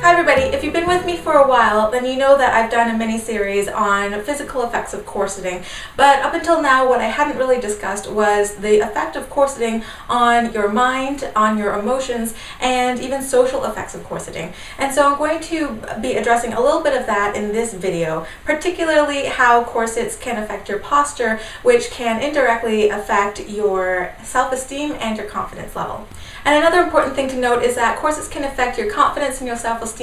Hi everybody, if you've been with me for a while, then you know that I've done a mini-series on physical effects of corseting, but up until now what I hadn't really discussed was the effect of corseting on your mind, on your emotions, and even social effects of corseting. And so I'm going to be addressing a little bit of that in this video, particularly how corsets can affect your posture, which can indirectly affect your self-esteem and your confidence level. And another important thing to note is that corsets can affect your confidence and your self-esteem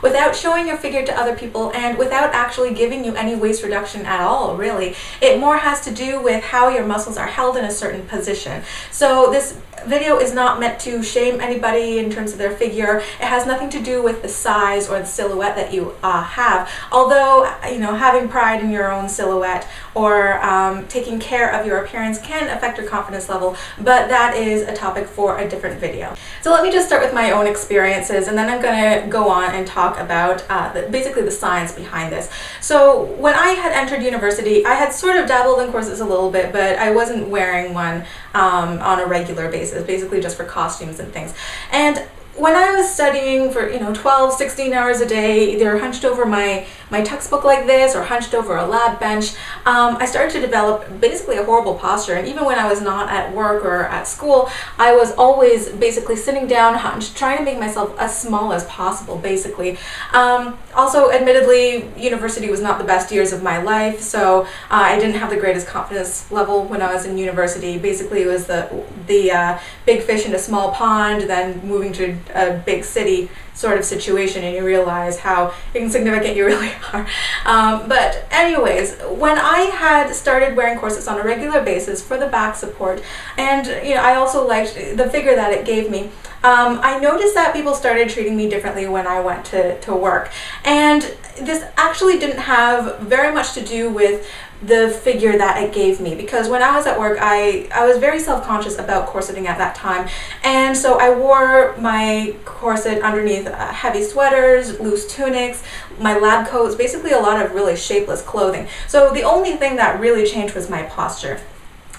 without showing your figure to other people and without actually giving you any waist reduction at all, really. It more has to do with how your muscles are held in a certain position. So this video is not meant to shame anybody in terms of their figure. It has nothing to do with the size or the silhouette that you have. Although, you know, having pride in your own silhouette or taking care of your appearance can affect your confidence level, but that is a topic for a different video. So let me just start with my own experiences, and then I'm going to go on and talk about basically the science behind this. So when I had entered university, I had sort of dabbled in corsets a little bit, but I wasn't wearing one on a regular basis, basically just for costumes and things. And when I was studying for 12, 16 hours a day, either hunched over my textbook like this or hunched over a lab bench, I started to develop basically a horrible posture. And even when I was not at work or at school, I was always basically sitting down hunched, trying to make myself as small as possible, basically. Also, admittedly, university was not the best years of my life, so I didn't have the greatest confidence level when I was in university. Basically, it was the big fish in a small pond, then moving to a big city sort of situation, and you realize how insignificant you really are. But anyways, when I had started wearing corsets on a regular basis for the back support, and I also liked the figure that it gave me, I noticed that people started treating me differently when I went to work. And this actually didn't have very much to do with the figure that it gave me, because when I was at work, I was very self-conscious about corseting at that time, and so I wore my corset underneath heavy sweaters, loose tunics, my lab coats, basically a lot of really shapeless clothing. So the only thing that really changed was my posture.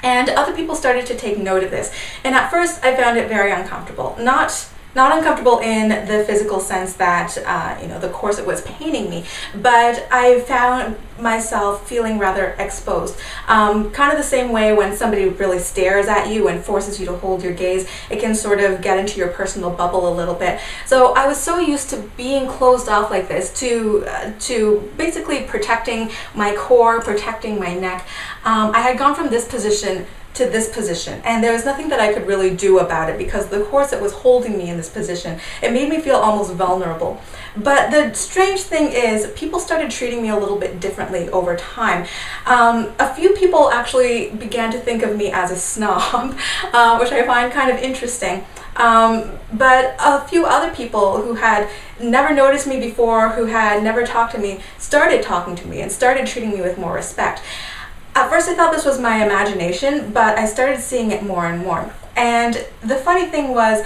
And other people started to take note of this, and at first I found it very uncomfortable. Not uncomfortable in the physical sense that the corset was paining me, but I found myself feeling rather exposed. Kind of the same way when somebody really stares at you and forces you to hold your gaze, it can sort of get into your personal bubble a little bit. So I was so used to being closed off like this, to basically protecting my core, protecting my neck. I had gone from this position to this position, and there was nothing that I could really do about it because the corset was holding me in this position. It made me feel almost vulnerable. But the strange thing is, people started treating me a little bit differently over time. A few people actually began to think of me as a snob, which I find kind of interesting. But a few other people who had never noticed me before, who had never talked to me, started talking to me and started treating me with more respect. At first I thought this was my imagination, but I started seeing it more and more. And the funny thing was,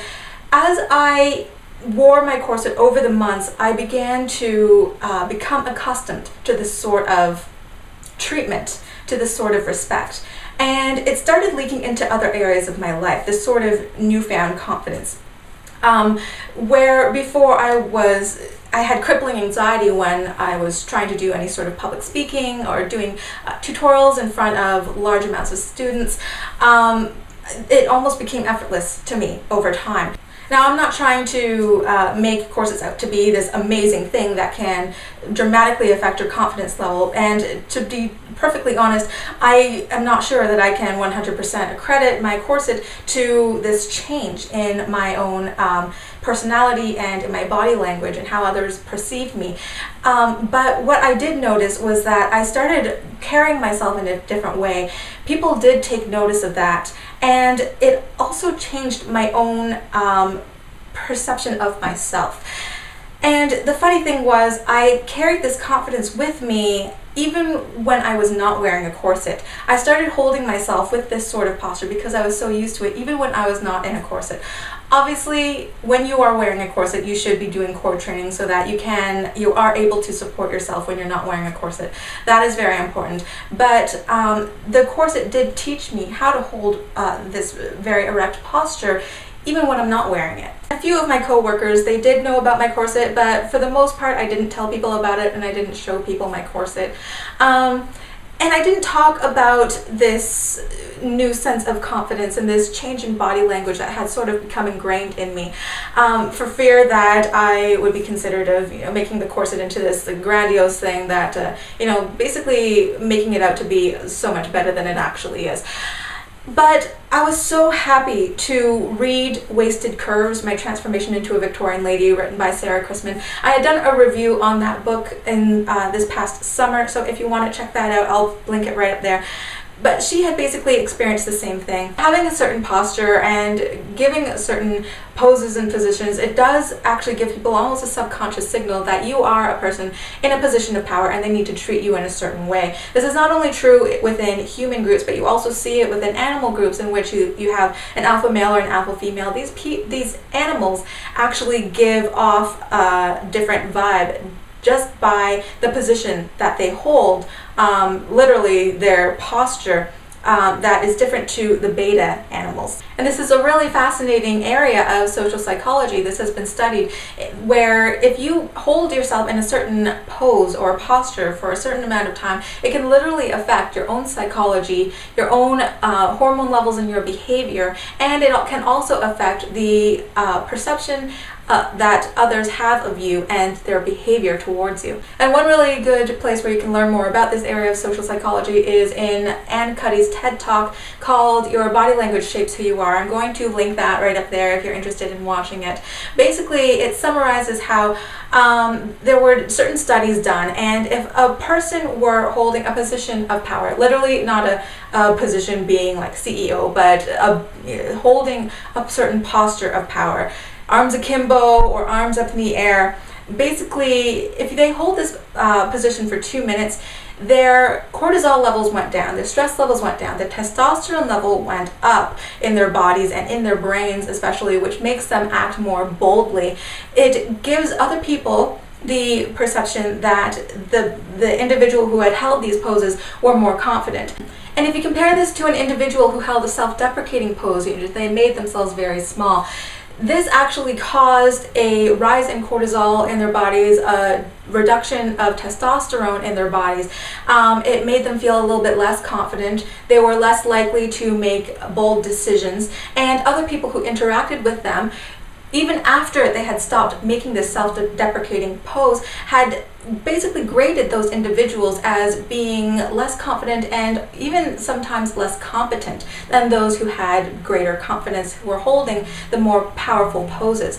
as I wore my corset over the months, I began to become accustomed to this sort of treatment, to this sort of respect. And it started leaking into other areas of my life, this sort of newfound confidence. Where before I had crippling anxiety when I was trying to do any sort of public speaking or doing tutorials in front of large amounts of students. It almost became effortless to me over time. Now, I'm not trying to make corsets out to be this amazing thing that can dramatically affect your confidence level, and to be perfectly honest, I am not sure that I can 100% accredit my corset to this change in my own personality and in my body language and how others perceived me. But what I did notice was that I started carrying myself in a different way. People did take notice of that, and it also changed my own perception of myself. And the funny thing was, I carried this confidence with me even when I was not wearing a corset. I started holding myself with this sort of posture because I was so used to it, even when I was not in a corset. Obviously, when you are wearing a corset, you should be doing core training so that you are able to support yourself when you're not wearing a corset. That is very important. But the corset did teach me how to hold this very erect posture, even when I'm not wearing it. A few of my co-workers, they did know about my corset, but for the most part I didn't tell people about it and I didn't show people my corset. And I didn't talk about this new sense of confidence and this change in body language that had sort of become ingrained in me, for fear that I would be considered of, making the corset into this grandiose thing that, basically making it out to be so much better than it actually is. But I was so happy to read Wasted Curves, My Transformation into a Victorian Lady, written by Sarah Chrisman. I had done a review on that book in this past summer, so if you want to check that out, I'll link it right up there. But she had basically experienced the same thing. Having a certain posture and giving certain poses and positions, it does actually give people almost a subconscious signal that you are a person in a position of power and they need to treat you in a certain way. This is not only true within human groups, but you also see it within animal groups in which you have an alpha male or an alpha female. These animals actually give off a different vibe just by the position that they hold, literally their posture, that is different to the beta animals. And this is a really fascinating area of social psychology. This has been studied, where if you hold yourself in a certain pose or posture for a certain amount of time, it can literally affect your own psychology, your own hormone levels in your behavior, and it can also affect the perception that others have of you and their behavior towards you. And one really good place where you can learn more about this area of social psychology is in Ann Cuddy's TED Talk called Your Body Language Shapes Who You Are. I'm going to link that right up there if you're interested in watching it. Basically, it summarizes how there were certain studies done, and if a person were holding a position of power, literally not a position being like CEO, but holding a certain posture of power, arms akimbo or arms up in the air. Basically, if they hold this position for 2 minutes, their cortisol levels went down, their stress levels went down, their testosterone level went up in their bodies and in their brains especially, which makes them act more boldly. It gives other people the perception that the individual who had held these poses were more confident. And if you compare this to an individual who held a self-deprecating pose, they made themselves very small. This actually caused a rise in cortisol in their bodies, a reduction of testosterone in their bodies. It made them feel a little bit less confident. They were less likely to make bold decisions, and other people who interacted with them, even after they had stopped making this self-deprecating pose, had basically graded those individuals as being less confident and even sometimes less competent than those who had greater confidence, who were holding the more powerful poses.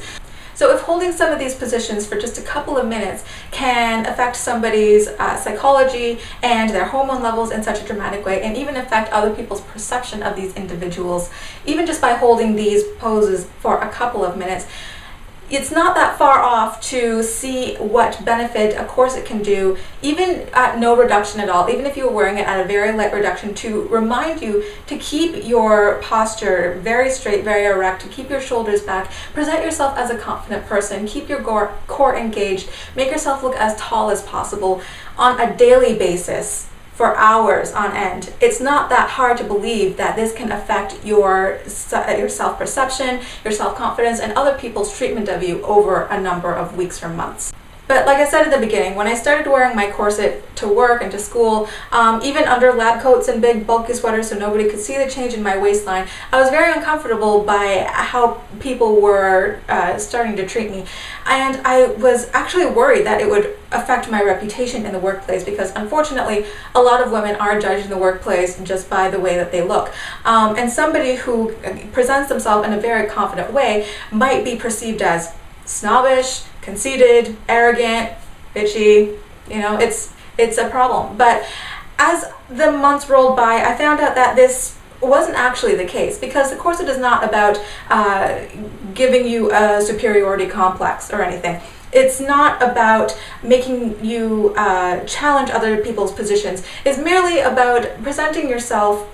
So if holding some of these positions for just a couple of minutes can affect somebody's psychology and their hormone levels in such a dramatic way, and even affect other people's perception of these individuals, even just by holding these poses for a couple of minutes, it's not that far off to see what benefit a corset can do, even at no reduction at all, even if you're wearing it at a very light reduction, to remind you to keep your posture very straight, very erect, to keep your shoulders back, present yourself as a confident person, keep your core engaged, make yourself look as tall as possible on a daily basis for hours on end. It's not that hard to believe that this can affect your self-perception, your self-confidence, and other people's treatment of you over a number of weeks or months. But like I said at the beginning, when I started wearing my corset to work and to school, even under lab coats and big bulky sweaters so nobody could see the change in my waistline, I was very uncomfortable by how people were starting to treat me. And I was actually worried that it would affect my reputation in the workplace, because unfortunately a lot of women are judged in the workplace just by the way that they look. And somebody who presents themselves in a very confident way might be perceived as snobbish, conceited, arrogant, bitchy. It's a problem. But as the months rolled by, I found out that this wasn't actually the case, because the corset is not about giving you a superiority complex or anything. It's not about making you challenge other people's positions. It's merely about presenting yourself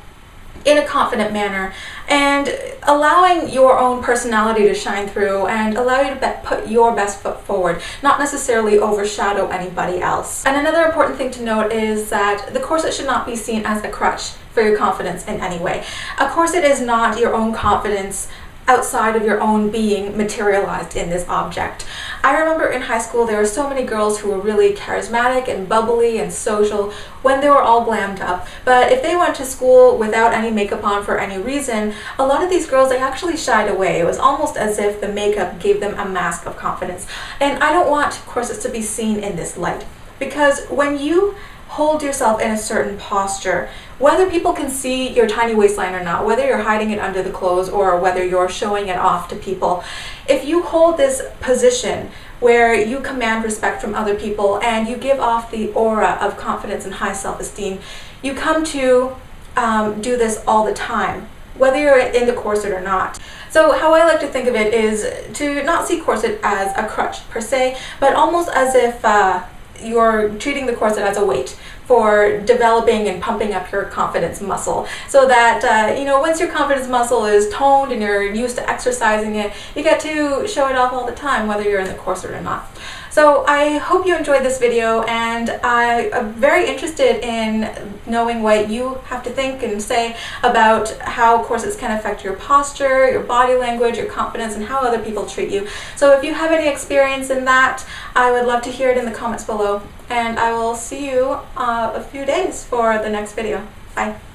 in a confident manner and allowing your own personality to shine through and allow you to put your best foot forward, not necessarily overshadow anybody else. And another important thing to note is that the corset should not be seen as a crutch for your confidence in any way. A corset is not your own confidence outside of your own being materialized in this object. I remember in high school there were so many girls who were really charismatic and bubbly and social when they were all glammed up, but if they went to school without any makeup on for any reason, a lot of these girls, they actually shied away. It was almost as if the makeup gave them a mask of confidence. And I don't want corsets to be seen in this light, because when you hold yourself in a certain posture, whether people can see your tiny waistline or not, whether you're hiding it under the clothes or whether you're showing it off to people, if you hold this position where you command respect from other people and you give off the aura of confidence and high self-esteem, you come to do this all the time, whether you're in the corset or not. So how I like to think of it is to not see corset as a crutch per se, but almost as if you're treating the corset as a weight for developing and pumping up your confidence muscle, so that once your confidence muscle is toned and you're used to exercising it, you get to show it off all the time, whether you're in the corset or not. So I hope you enjoyed this video, and I am very interested in knowing what you have to think and say about how corsets can affect your posture, your body language, your confidence, and how other people treat you. So if you have any experience in that, I would love to hear it in the comments below, and I will see you a few days for the next video. Bye.